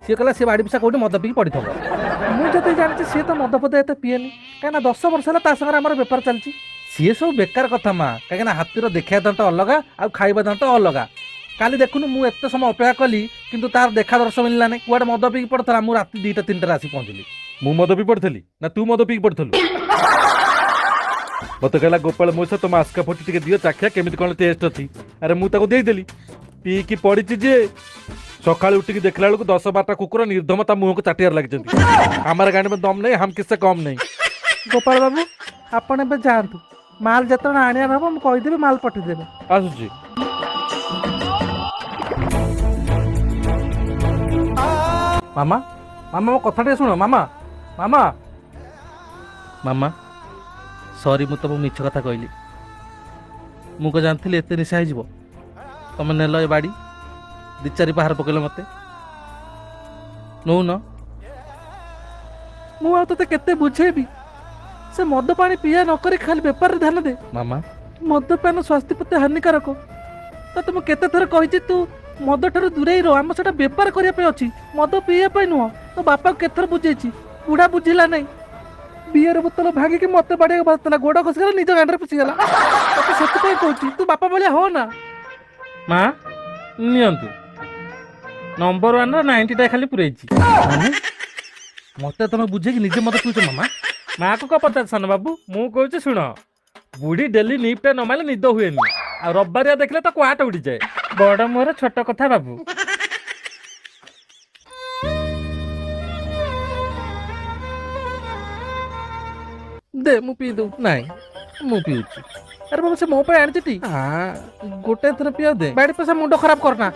सी कहला सी बाड़ी पिछा कौटी मद पी पड़ी थब मुझे जानची सी तो मद पद एत पीएनि कहीं 10 वर्ष है सागर बेपार चलती सी सब बेकार कथा माँ कहीं हाथीर देखा दांत अलग आ खाଇବା दांत अलग काली देखुनु मु एत समय अपेक्षा कली किंतु तार देखा दर्श मिलला नहीं कुआडे मद पी पड़ता मु रात 2टा 3टा आसी पहुंचली मु मद पी पड़थली ना तू मद पी पड़थलु मत कहला गोपाल मौसा तुम आस्का फोटी टिके दियो चाखिया केमिति कोन टेस्ट अछि अरे मु ताको देई देली पी की पड़ीची जे सकाळ उठिकी देखला बेलକୁ 10-12टा कुकुर निर्धमता मुह को चाटियार लागिचंती हमारे गाड़ी में दम नहीं हम किससे कम नहीं गोपाल बाबू आपण बे जानतु माल जतन आनियार हबो हम कहि देबे माल पठि देबे आसुची मामा मामा मो कथाटे सुनो मामा मामा मामा सॉरी मु तुमको मिछ कथा कहली मु को जानथि एते निशा हो तुम नेल ए बाड़ी 2-4 बाहर पकड़ मत नौ न मु तो केते बुझेबी से मद पानी पिया नक खाली बेपार ध्यान दे मामा मदपान स्वास्थ्य प्रति हानिकारक तो तुम केते थर कही तू मद ठार दूरे रह आम से बेपार करने अच्छी मद पीवा नुह तो बापा केथर बुझे बुढ़ा बुझिला नहीं बियर बोतल भागिकी मत बाड़िया बाजला गोड़ खसगला निज गांडे पशिगला से कहूँ तू बापा भाया हो ना माँ नियंतु नंबर 1 90टा खाली पुरई मत तुम बुझे कि निजे मत पीछ मामा माँ को क्या पचार सान बाबू मु कहूँ शुण बुढ़ी डेली निपटा न मारे निद हुए आ रविवारिया देखले तो कुआट उड़ी जाए बड़ मोर छोट कथा बाबू दे मु पी दू नहीं मु पीऊँ अरे बाबू से मो पे आनी गोटे थर पिया दे बाड़ी पैसा मुंड खराब करना